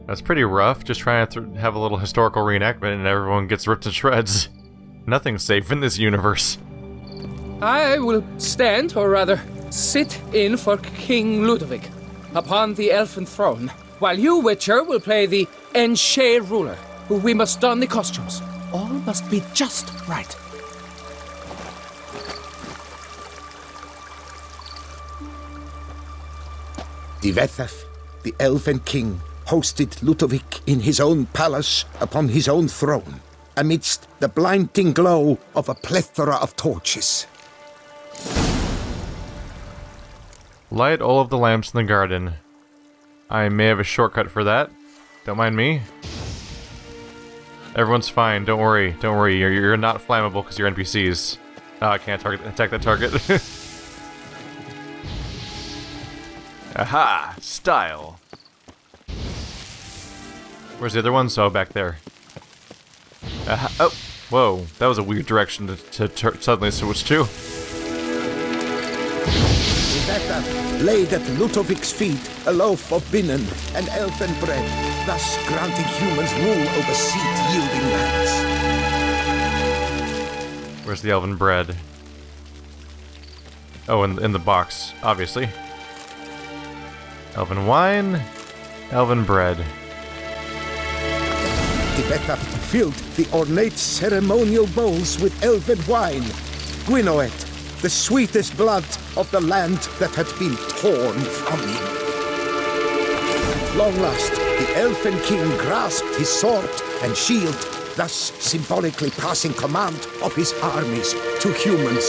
That's pretty rough, just trying to have a little historical reenactment and everyone gets ripped to shreds. Nothing's safe in this universe. I will stand, or rather, sit in for King Ludovic upon the elfin throne, while you, Witcher, will play the Enche ruler, who we must don the costumes. All must be just right. Divethaf, the elven king, hosted Ludovic in his own palace upon his own throne, amidst the blinding glow of a plethora of torches. Light all of the lamps in the garden. I may have a shortcut for that. Don't mind me. Everyone's fine, don't worry, don't worry. You're not flammable because you're NPCs. Oh, I can't attack that target. Aha! Style! Where's the other one? So, back there. Aha! Oh! Whoa, that was a weird direction to suddenly switch to. Divethaf laid at Ludovic's feet a loaf of binnen and elfin bread, thus granting humans rule over seed-yielding lands. Where's the elven bread? Oh, in the box, obviously. Elven wine, elven bread. Divethaf filled the ornate ceremonial bowls with elven wine, Gwinoet, the sweetest blood of the land that had been torn from him. At long last, the elfin king grasped his sword and shield, thus symbolically passing command of his armies to humans.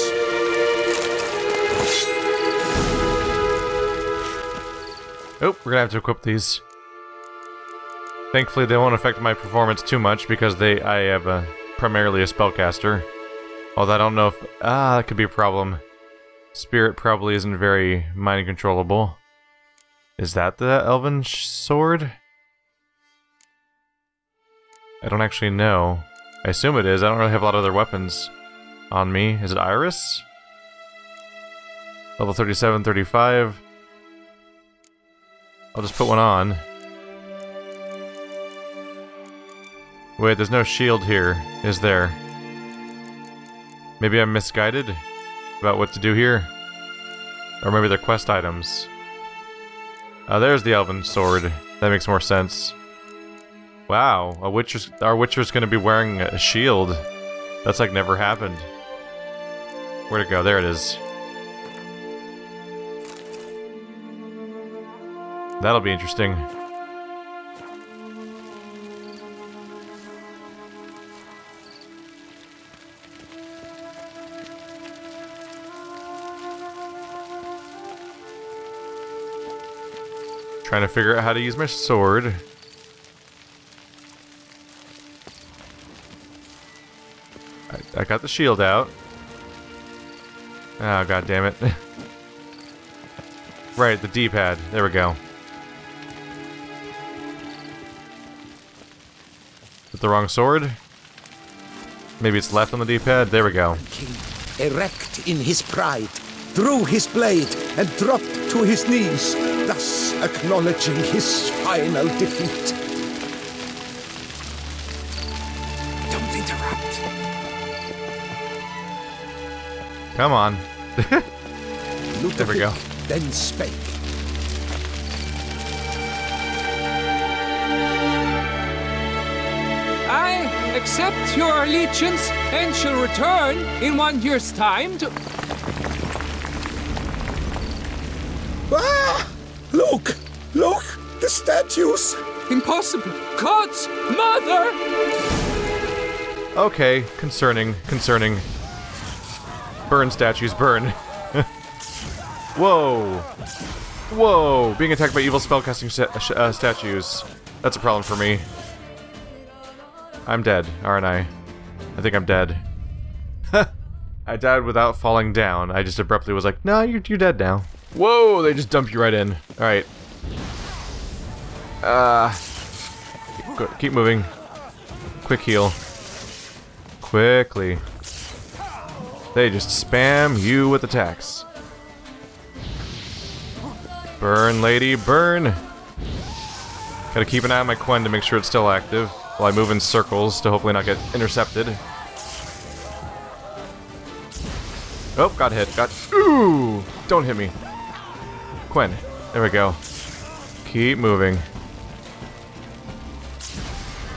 Oh, we're gonna have to equip these. Thankfully, they won't affect my performance too much because I have primarily a spellcaster. Although I don't know if... that could be a problem. Spirit probably isn't very mind controllable. Is that the elven sword? I don't actually know. I assume it is. I don't really have a lot of other weapons on me. Is it Iris? Level 37, 35. I'll just put one on. Wait, there's no shield here, is there? Maybe I'm misguided about what to do here? Or maybe they're quest items. There's the elven sword. That makes more sense. Wow, our Witcher's gonna be wearing a shield. That's like never happened. Where'd it go? There it is. That'll be interesting. Trying to figure out how to use my sword. I got the shield out. Oh, god damn it. Right, the D-pad. There we go. With the wrong sword? Maybe it's left on the D-pad? There we go. King, erect in his pride, drew his blade and dropped to his knees, thus acknowledging his final defeat. Don't interrupt. Come on. There we go. Then spake. I accept your allegiance and shall return in 1 year's time to... Ah! Look! Look! The statues! Impossible! God's mother! Okay, concerning. Burn statues, burn. Whoa! Whoa! Being attacked by evil spellcasting statues. That's a problem for me. I'm dead, aren't I? I think I'm dead. I died without falling down. I just abruptly was like, no, you're dead now. Whoa! They just dump you right in. Alright. Keep moving. Quick heal. Quickly. They just spam you with attacks. Burn, lady, burn! Gotta keep an eye on my Quen to make sure it's still active, while I move in circles to hopefully not get intercepted. Oh, got hit. Ooh! Don't hit me. Quen. There we go. Keep moving.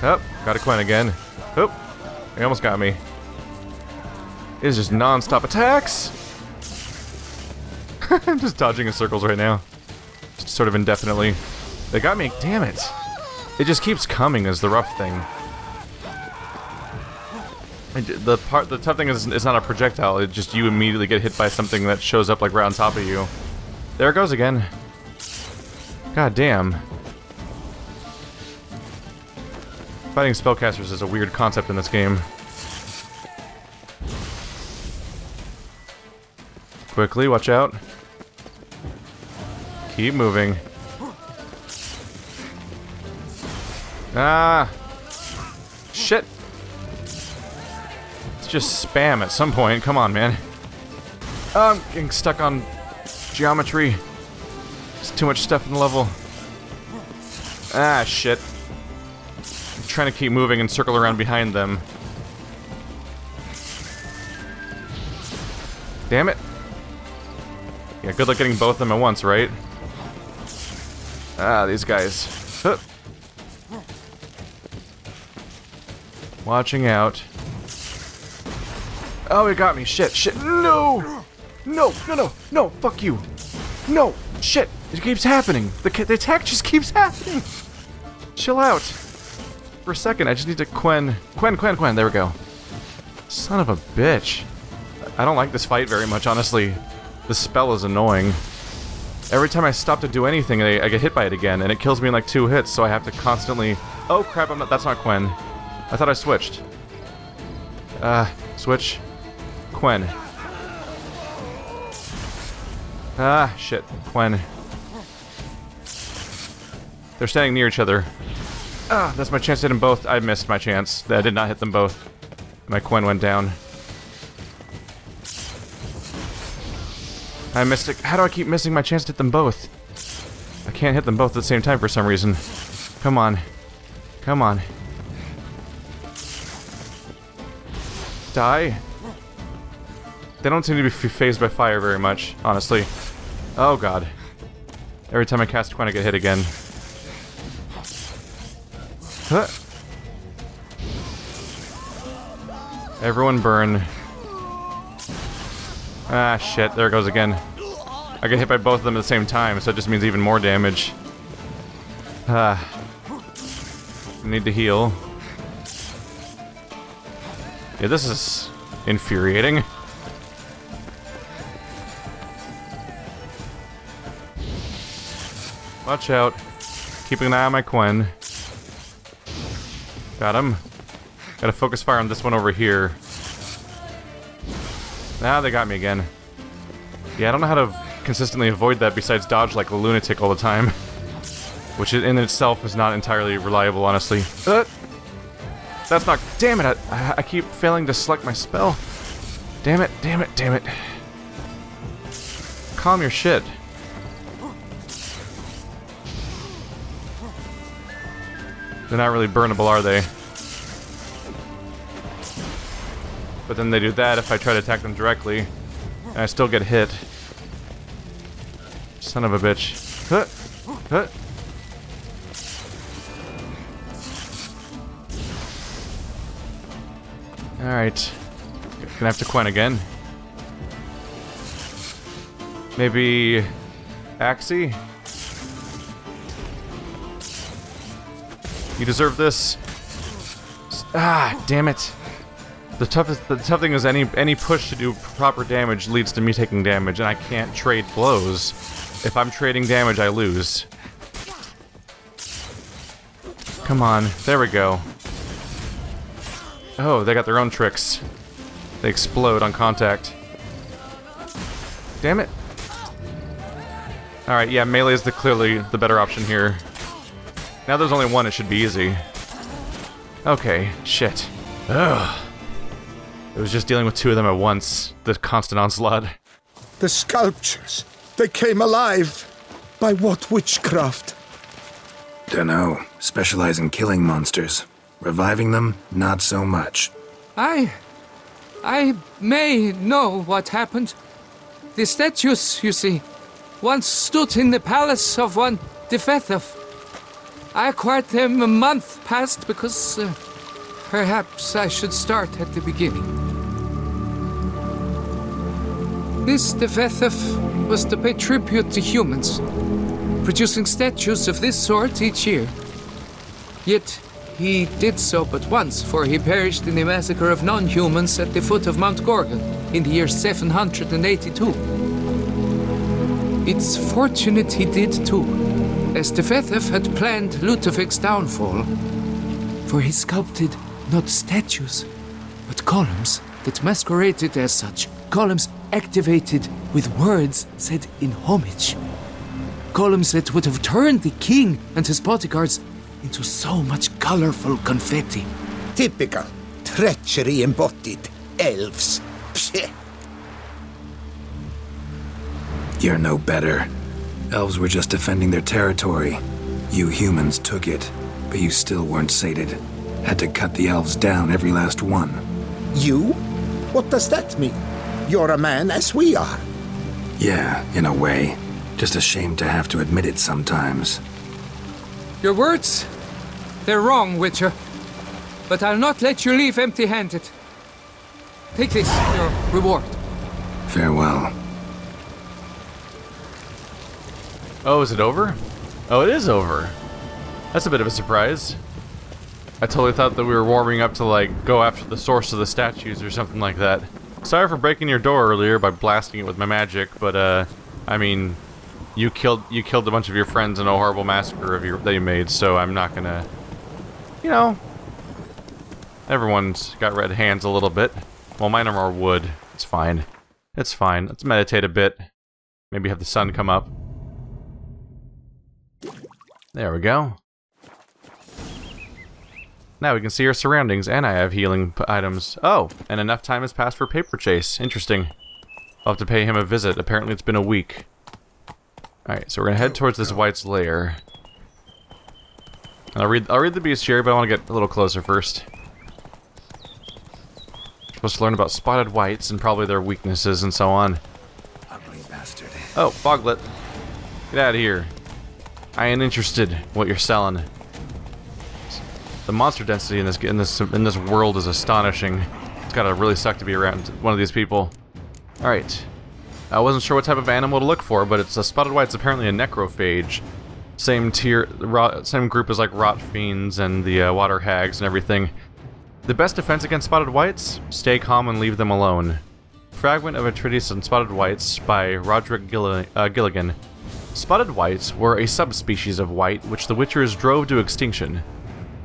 Oh, got a Quen again. Oh, he almost got me. It is just non-stop attacks! I'm just dodging in circles right now. Just sort of indefinitely. They got me. Damn it. It just keeps coming is the rough thing. The tough thing is it's not a projectile, it's just you immediately get hit by something that shows up like right on top of you. There it goes again. God damn. Fighting spellcasters is a weird concept in this game. Quickly, watch out. Keep moving. Ah! Shit! It's just spam at some point, come on, man. Oh, I'm getting stuck on geometry. There's too much stuff in the level. Ah, shit. I'm trying to keep moving and circle around behind them. Damn it. Yeah, good luck getting both of them at once, right? Ah, these guys. Huh. Watching out. Oh, it got me. Shit, shit. No! No, no, no, no, fuck you. No, shit. It keeps happening. The attack just keeps happening. Chill out. For a second, I just need to Quen. There we go. Son of a bitch. I don't like this fight very much, honestly. The spell is annoying. Every time I stop to do anything, I get hit by it again, and it kills me in like 2 hits, so I have to constantly... Oh crap, that's not Quen. I thought I switched. Switch. Quen. Ah, shit. Quen. They're standing near each other. Ah, that's my chance to hit them both. I missed my chance. I did not hit them both. My Quen went down. I missed it. How do I keep missing my chance to hit them both? I can't hit them both at the same time for some reason. Come on. Come on. Die. They don't seem to be phased by fire very much, honestly. Oh god. Every time I cast Quen, I get hit again. Huh. Everyone burn. Ah, shit. There it goes again. I get hit by both of them at the same time, so it just means even more damage. I need to heal. Yeah, this is infuriating. Watch out. Keeping an eye on my Quen. Got him. Gotta focus fire on this one over here. Now they got me again. Yeah, I don't know how to consistently avoid that besides dodge like a lunatic all the time. Which in itself is not entirely reliable, honestly. That's not... Damn it! I keep failing to select my spell. Damn it, damn it, damn it. Calm your shit. They're not really burnable, are they? But then they do that if I try to attack them directly. And I still get hit. Son of a bitch. Huh. Huh. Alright. Gonna have to Quen again. Maybe... Axie? You deserve this. Ah, damn it. The tough thing is any push to do proper damage leads to me taking damage, and I can't trade blows. If I'm trading damage, I lose. Come on, there we go. Oh, they got their own tricks. They explode on contact. Damn it. Alright, yeah, melee is clearly the better option here. Now there's only one, it should be easy. Okay, shit. Ugh. It was just dealing with 2 of them at once. The constant onslaught. The sculptures, they came alive. By what witchcraft? Dunno. Specialize in killing monsters. Reviving them, not so much. I may know what happened. The statues, you see, once stood in the palace of one Defethov. I acquired them a month past because perhaps I should start at the beginning. This Defethov was to pay tribute to humans, producing statues of this sort each year. Yet he did so but once, for he perished in the massacre of non-humans at the foot of Mount Gorgon in the year 782. It's fortunate he did too, as Defethov had planned Ludovic's downfall, for he sculpted not statues, but columns that masqueraded as such. Columns activated with words said in homage. Columns that would have turned the king and his bodyguards into so much colorful confetti. Typical. Treachery embodied. Elves. Pshh. You're no better. Elves were just defending their territory. You humans took it, but you still weren't sated. Had to cut the elves down, every last one. You? What does that mean? You're a man as we are. Yeah, in a way. Just ashamed to have to admit it sometimes. Your words? They're wrong, Witcher. But I'll not let you leave empty-handed. Take this, your reward. Farewell. Oh, is it over? Oh, it is over. That's a bit of a surprise. I totally thought that we were warming up to, like, go after the source of the statues or something like that. Sorry for breaking your door earlier by blasting it with my magic, but, I mean, you killed a bunch of your friends in a horrible massacre that you made, so I'm not gonna... You know... Everyone's got red hands a little bit. Well, mine are more wood. It's fine. It's fine. Let's meditate a bit. Maybe have the sun come up. There we go. Now we can see our surroundings, and I have healing items. Oh, and enough time has passed for paper chase. Interesting. I'll have to pay him a visit. Apparently it's been a week. Alright, so we're gonna head towards this White's lair. And I'll read the bestiary, but I want to get a little closer first. Supposed to learn about spotted whites and probably their weaknesses and so on. Ugly bastard. Oh, Boglet. Get out of here. I ain't interested in what you're selling. The monster density in this world is astonishing. It's gotta really suck to be around one of these people. Alright. I wasn't sure what type of animal to look for, but it's a spotted white's apparently a necrophage. Same group as like rot fiends and the water hags and everything. The best defense against spotted whites? Stay calm and leave them alone. Fragment of a treatise on spotted whites by Roderick Gilligan. Spotted whites were a subspecies of white which the Witchers drove to extinction.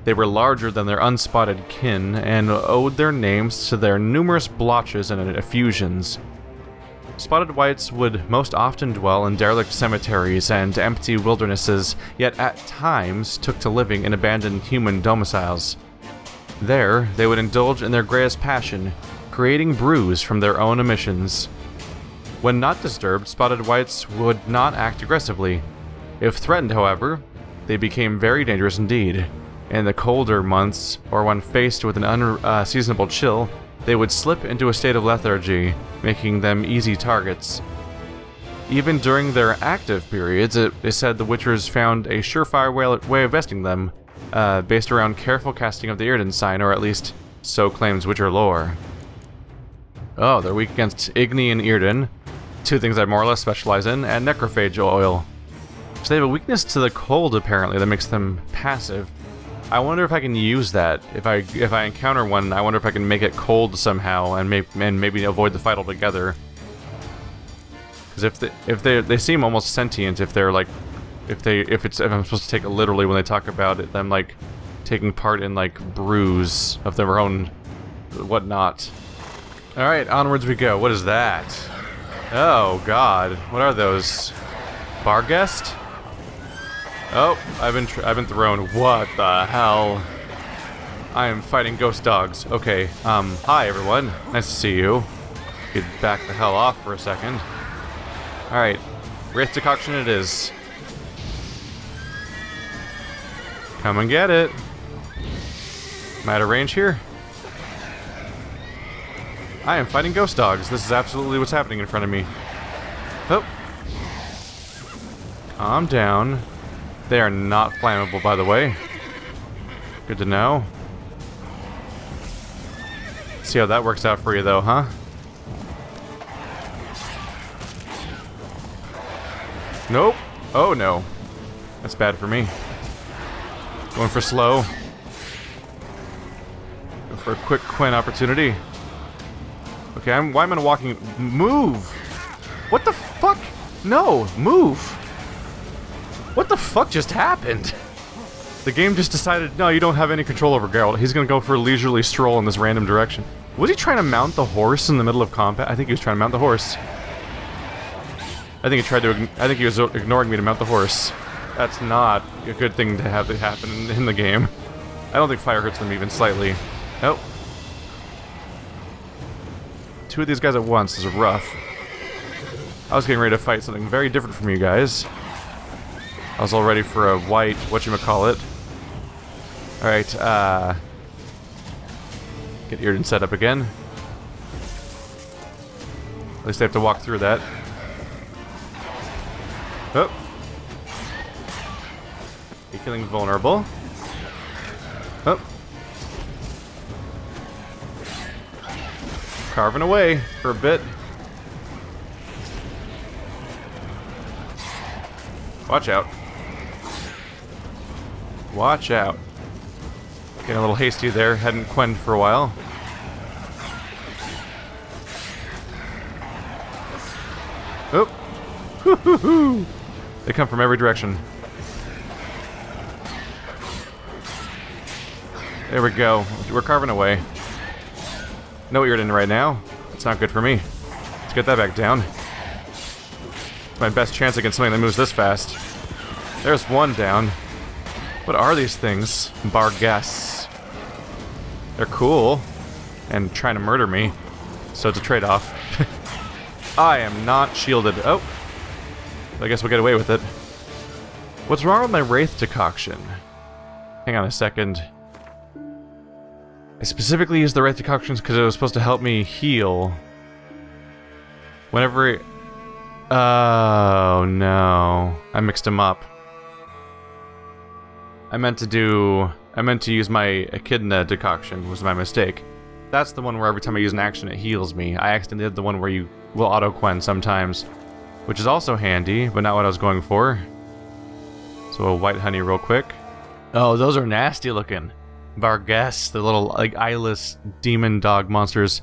They were larger than their unspotted kin and owed their names to their numerous blotches and effusions. Spotted whites would most often dwell in derelict cemeteries and empty wildernesses, yet at times took to living in abandoned human domiciles. There, they would indulge in their greatest passion, creating brews from their own emissions. When not disturbed, spotted whites would not act aggressively. If threatened, however, they became very dangerous indeed. In the colder months, or when faced with an unseasonable chill, they would slip into a state of lethargy, making them easy targets. Even during their active periods, it is said the Witchers found a surefire way of besting them, based around careful casting of the Irden sign, or at least so claims Witcher lore. Oh, they're weak against Igni and Irden, two things I more or less specialize in, and necrophage oil. So they have a weakness to the cold, apparently, that makes them passive. I wonder if I can use that. If I encounter one, I wonder if I can make it cold somehow and maybe avoid the fight altogether. Because if they seem almost sentient, if I'm supposed to take it literally when they talk about it, them like taking part in like brews of their own whatnot. All right, onwards we go. What is that? Oh God, what are those? Barghest? Oh, I've been thrown. What the hell? I am fighting ghost dogs. Okay, hi everyone. Nice to see you. Get back the hell off for a second. Alright, Wraith Decoction it is. Come and get it. Am I out of range here? I am fighting ghost dogs. This is absolutely what's happening in front of me. Oh. Calm down. They are not flammable, by the way. Good to know. See how that works out for you, though, huh? Nope. Oh, no. That's bad for me. Going for slow. Go for a quick Quinn opportunity. Okay, why am I walking? Move! What the fuck? No, move! What the fuck just happened? The game just decided, no, you don't have any control over Geralt. He's gonna go for a leisurely stroll in this random direction. Was he trying to mount the horse in the middle of combat? I think he was trying to mount the horse. I think he was ignoring me to mount the horse. That's not a good thing to have happen in the game. I don't think fire hurts them even slightly. Nope. Two of these guys at once is rough. I was getting ready to fight something very different from you guys. I was all ready for a white whatchamacallit. Alright, get Irden set up again. At least I have to walk through that. Oh. You're feeling vulnerable. Oh. Carving away for a bit. Watch out. Watch out. Getting a little hasty there. Hadn't Quenned for a while. Oh. They come from every direction. There we go. We're carving away. Know what you're in right now. It's not good for me. Let's get that back down. It's my best chance against something that moves this fast. There's one down. What are these things? Barghest. They're cool. And trying to murder me. So it's a trade-off. I am not shielded. Oh. I guess we'll get away with it. What's wrong with my Wraith decoction? Hang on a second. I specifically used the Wraith decoctions because it was supposed to help me heal. Whenever it... Oh, no. I mixed them up. I meant to use my Echidna decoction, was my mistake. That's the one where every time I use an action it heals me. I accidentally did the one where you will auto-quen sometimes. Which is also handy, but not what I was going for. So a white honey real quick. Oh, those are nasty looking. Barghest, the little like eyeless demon dog monsters.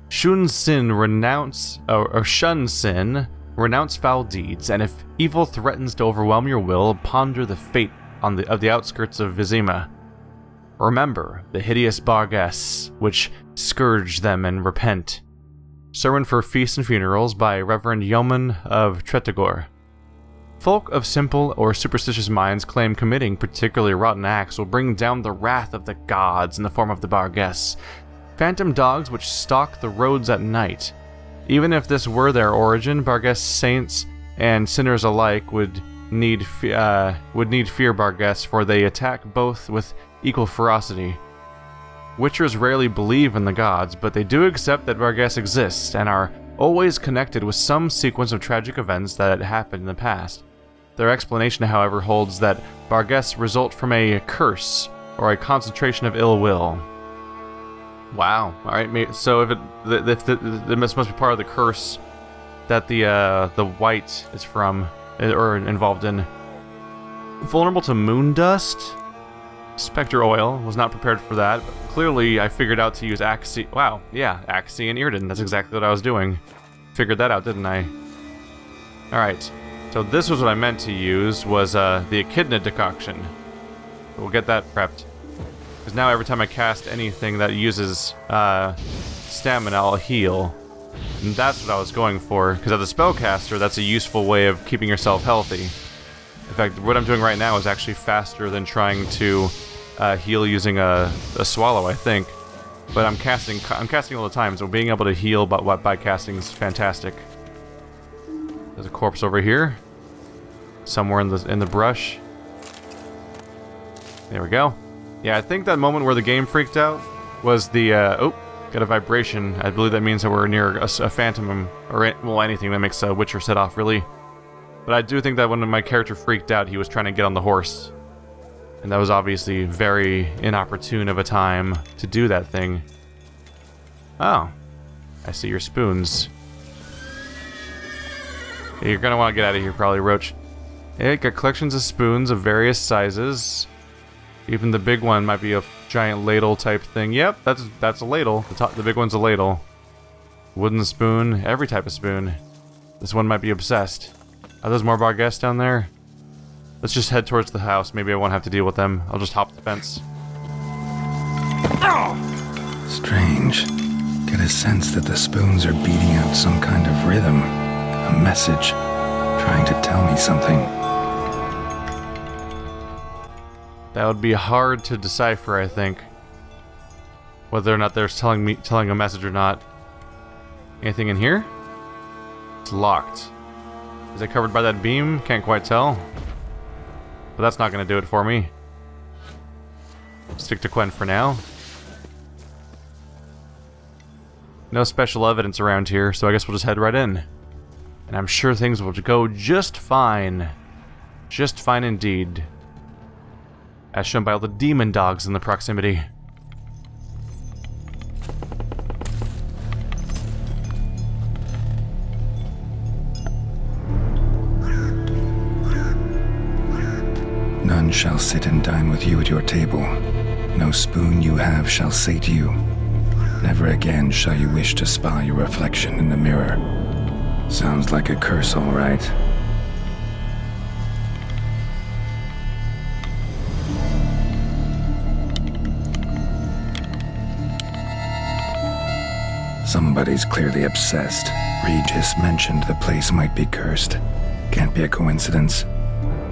Shun Sin renounce foul deeds, and if evil threatens to overwhelm your will, ponder the fate of the outskirts of Vizima. Remember the hideous Barghests, which scourge them and repent. Sermon for Feasts and Funerals by Reverend Yeoman of Tretogor. Folk of simple or superstitious minds claim committing particularly rotten acts will bring down the wrath of the gods in the form of the Barghests, phantom dogs which stalk the roads at night. Even if this were their origin, Barghest saints and sinners alike would need fear Barghests, for they attack both with equal ferocity. Witchers rarely believe in the gods, but they do accept that Barghests exist and are always connected with some sequence of tragic events that had happened in the past. Their explanation, however, holds that Barghests result from a curse or a concentration of ill will. Wow. All right. So if this must be part of the curse that the white is from or involved in. Vulnerable to moon dust. Spectre oil. Was not prepared for that. But clearly, I figured out to use Axii. Wow. Yeah, Axii and Irden. That's exactly what I was doing. Figured that out, didn't I? All right. So this was what I meant to use, was the Echidna decoction. We'll get that prepped. Because now every time I cast anything that uses stamina, I'll heal. And that's what I was going for, because as a spellcaster, that's a useful way of keeping yourself healthy. In fact, what I'm doing right now is actually faster than trying to heal using a swallow, I think. But I'm casting all the time, so being able to heal by casting is fantastic. There's a corpse over here, somewhere in the brush. There we go. Yeah, I think that moment where the game freaked out was the, oh, got a vibration. I believe that means that we're near a phantom, or, well, anything that makes a Witcher set off, really. But I do think that when my character freaked out, he was trying to get on the horse. And that was obviously very inopportune of a time to do that thing. Oh. I see your spoons. Yeah, you're gonna want to get out of here, probably, Roach. Yeah, got collections of spoons of various sizes. Even the big one might be a giant ladle type thing. Yep, that's a ladle. The big one's a ladle. Wooden spoon, every type of spoon. This one might be obsessed. Are those more baguettes down there? Let's just head towards the house. Maybe I won't have to deal with them. I'll just hop the fence. Strange. Get a sense that the spoons are beating out some kind of rhythm. A message. Trying to tell me something. That would be hard to decipher, I think. Whether or not they're telling a message or not. Anything in here? It's locked. Is it covered by that beam? Can't quite tell. But that's not going to do it for me. Stick to Quen for now. No special evidence around here, so I guess we'll just head right in. And I'm sure things will go just fine. Just fine indeed. As shown by all the demon dogs in the proximity. None shall sit and dine with you at your table. No spoon you have shall sate you. Never again shall you wish to spy your reflection in the mirror. Sounds like a curse, all right. Somebody's clearly obsessed. Regis mentioned the place might be cursed. Can't be a coincidence.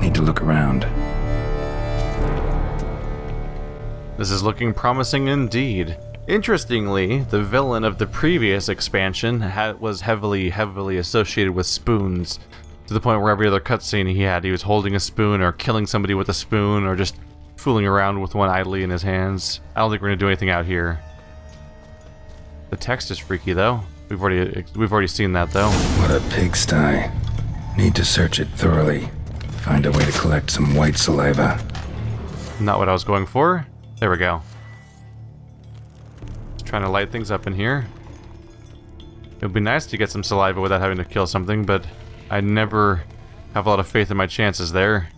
Need to look around. This is looking promising indeed. Interestingly, the villain of the previous expansion was heavily associated with spoons, to the point where every other cutscene he was holding a spoon or killing somebody with a spoon or just fooling around with one idly in his hands. I don't think we're gonna do anything out here. The text is freaky though. We've already seen that though. What a pigsty. Need to search it thoroughly. Find a way to collect some white saliva. Not what I was going for. There we go. Trying to light things up in here. It would be nice to get some saliva without having to kill something, but I never have a lot of faith in my chances there.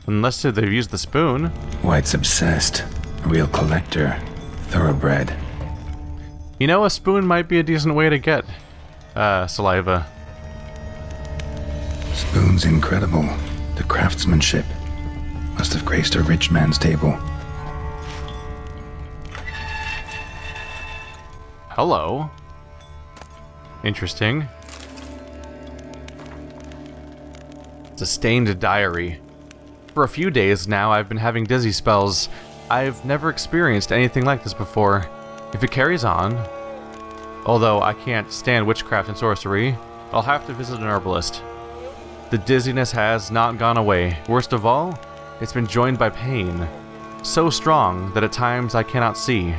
Unless they've used the spoon. White's obsessed. A real collector. Thoroughbred. You know, a spoon might be a decent way to get saliva. Spoon's incredible. The craftsmanship. Must have graced a rich man's table. Hello. Interesting. It's a stained diary. For a few days now, I've been having dizzy spells. I've never experienced anything like this before. If it carries on, although I can't stand witchcraft and sorcery, I'll have to visit an herbalist. The dizziness has not gone away. Worst of all, it's been joined by pain. So strong that at times I cannot see.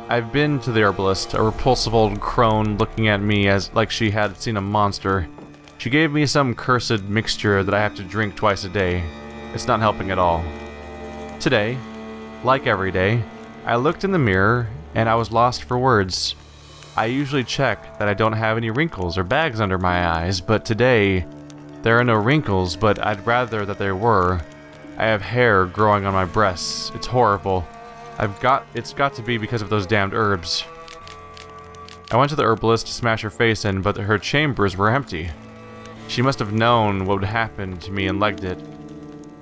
I've been to the herbalist, a repulsive old crone looking at me like she had seen a monster. She gave me some cursed mixture that I have to drink twice a day. It's not helping at all. Today, like every day, I looked in the mirror and I was lost for words. I usually check that I don't have any wrinkles or bags under my eyes, but today, there are no wrinkles, but I'd rather that there were. I have hair growing on my breasts. It's horrible. It's got to be because of those damned herbs. I went to the herbalist to smash her face in, but her chambers were empty. She must have known what would happen to me and legged it.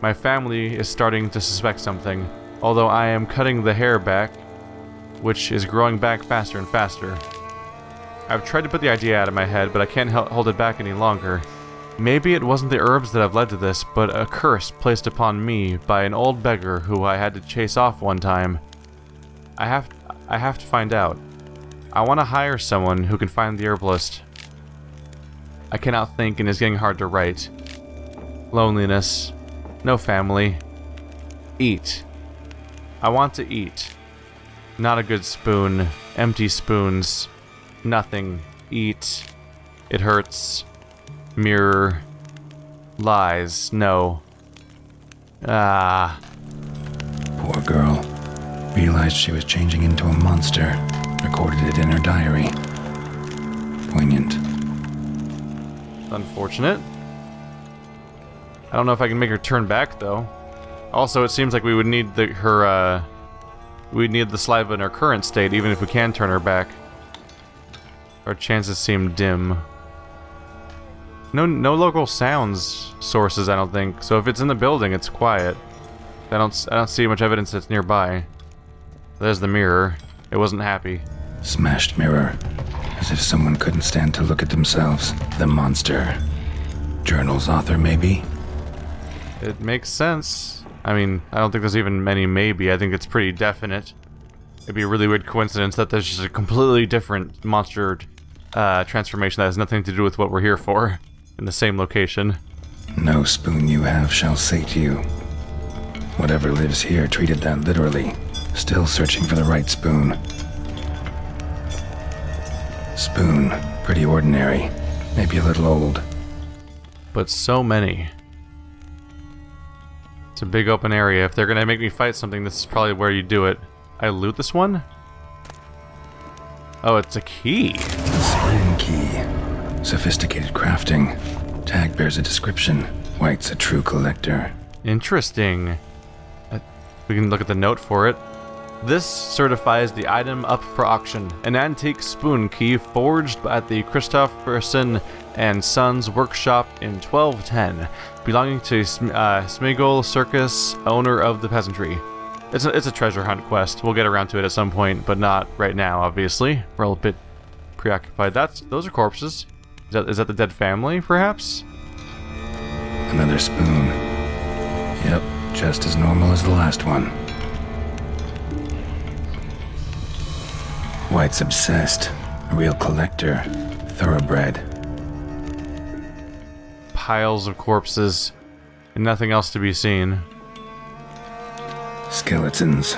My family is starting to suspect something, although I am cutting the hair back, which is growing back faster and faster. I've tried to put the idea out of my head, but I can't hold it back any longer. Maybe it wasn't the herbs that have led to this, but a curse placed upon me by an old beggar who I had to chase off one time. I have to find out. I want to hire someone who can find the herbalist. I cannot think and it's getting hard to write. Loneliness. No family. Eat. I want to eat. Not a good spoon. Empty spoons. Nothing. Eat. It hurts. Mirror. Lies. No. Ah. Poor girl. Realized she was changing into a monster. Recorded it in her diary. Poignant. Unfortunate. I don't know if I can make her turn back, though. Also, it seems like we would need we'd need the saliva in her current state, even if we can turn her back. Our chances seem dim. No local sounds sources, I don't think. So if it's in the building, it's quiet. I don't see much evidence that's nearby. There's the mirror. It wasn't happy. Smashed mirror. As if someone couldn't stand to look at themselves. The monster. Journal's author, maybe? It makes sense. I mean, I don't think there's even many maybe. I think it's pretty definite. It'd be a really weird coincidence that there's just a completely different monster transformation that has nothing to do with what we're here for in the same location. No spoon you have shall sate you. Whatever lives here treated that literally. Still searching for the right spoon. Spoon. Pretty ordinary. Maybe a little old. But so many. It's a big open area. If they're gonna make me fight something, this is probably where you do it. I loot this one? Oh, it's a key. Spring key. Sophisticated crafting. Tag bears a description. White's a true collector. Interesting. We can look at the note for it. This certifies the item up for auction. An antique spoon key forged at the Christopherson and Sons workshop in 1210, belonging to Smigol Circus, owner of the peasantry. It's a treasure hunt quest. We'll get around to it at some point, but not right now, obviously. We're a bit preoccupied. Those are corpses. Is that the dead family, perhaps? Another spoon. Yep, just as normal as the last one. White's obsessed. A real collector. Thoroughbred. Piles of corpses, and nothing else to be seen. Skeletons.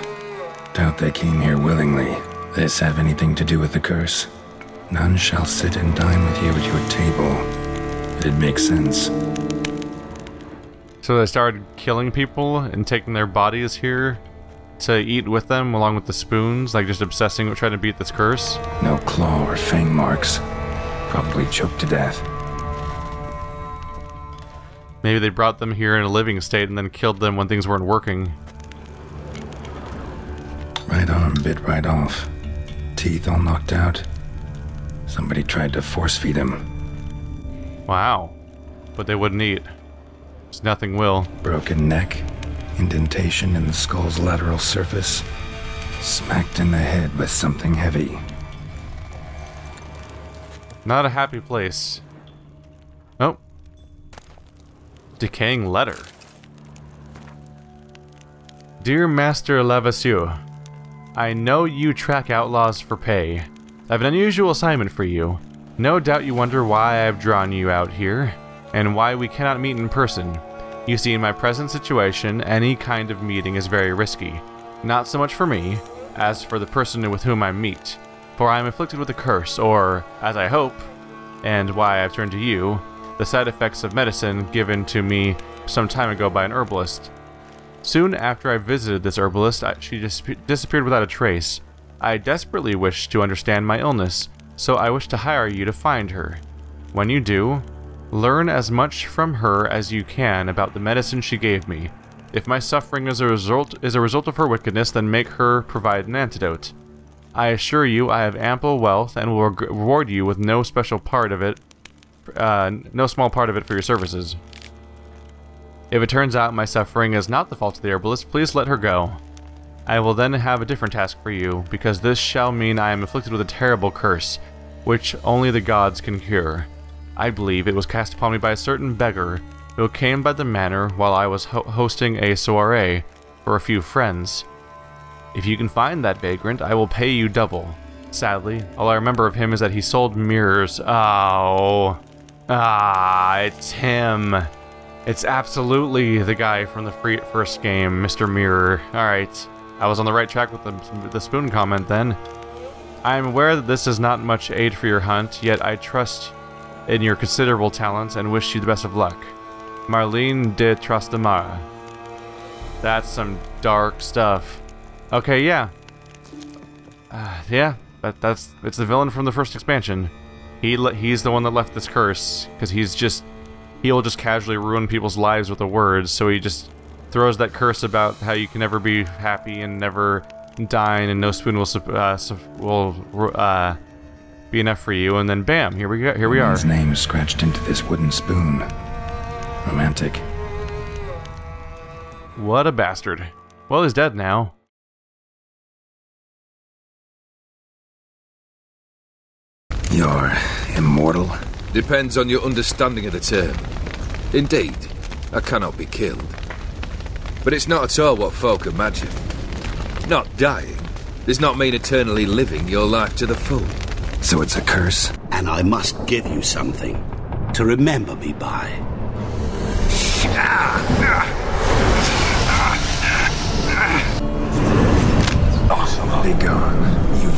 Doubt they came here willingly. This have anything to do with the curse? None shall sit and dine with you at your table. It'd make sense. So they started killing people and taking their bodies here to eat with them along with the spoons, like just obsessing with trying to beat this curse. No claw or fang marks. Probably choked to death. Maybe they brought them here in a living state and then killed them when things weren't working. Right arm bit right off. Teeth all knocked out. Somebody tried to force feed him. Wow. But they wouldn't eat. Because nothing will. Broken neck. Indentation in the skull's lateral surface. Smacked in the head with something heavy. Not a happy place. Oh. Decaying letter. Dear Master Levasseur, I know you track outlaws for pay. I have an unusual assignment for you. No doubt you wonder why I've drawn you out here, and why we cannot meet in person. You see, in my present situation, any kind of meeting is very risky. Not so much for me, as for the person with whom I meet. For I am afflicted with a curse, or, as I hope, and why I've turned to you, the side effects of medicine given to me some time ago by an herbalist. Soon after I visited this herbalist, she disappeared without a trace. I desperately wish to understand my illness, so I wish to hire you to find her. When you do, learn as much from her as you can about the medicine she gave me. If my suffering is a result of her wickedness, then make her provide an antidote. I assure you I have ample wealth and will reward you with no small part of it for your services. If it turns out my suffering is not the fault of the herbalist, please let her go. I will then have a different task for you, because this shall mean I am afflicted with a terrible curse, which only the gods can cure. I believe it was cast upon me by a certain beggar who came by the manor while I was hosting a soiree for a few friends. If you can find that vagrant, I will pay you double. Sadly, all I remember of him is that he sold mirrors. Oh. It's him. It's absolutely the guy from the first game, Mr. Mirror. Alright, I was on the right track with the spoon comment then. I am aware that this is not much aid for your hunt, yet I trust in your considerable talents and wish you the best of luck. Marlene de Trastamara. That's some dark stuff. Okay, yeah. Yeah, it's the villain from the first expansion. He's the one that left this curse, because he'll just casually ruin people's lives with a word, so he just throws that curse about how you can never be happy and never dine and no spoon will be enough for you, and then bam, here we are. His name scratched into this wooden spoon. Romantic. What a bastard. Well, he's dead now. You're immortal? Depends on your understanding of the term. Indeed, I cannot be killed. But it's not at all what folk imagine. Not dying does not mean eternally living your life to the full. So it's a curse? And I must give you something to remember me by. Be gone, you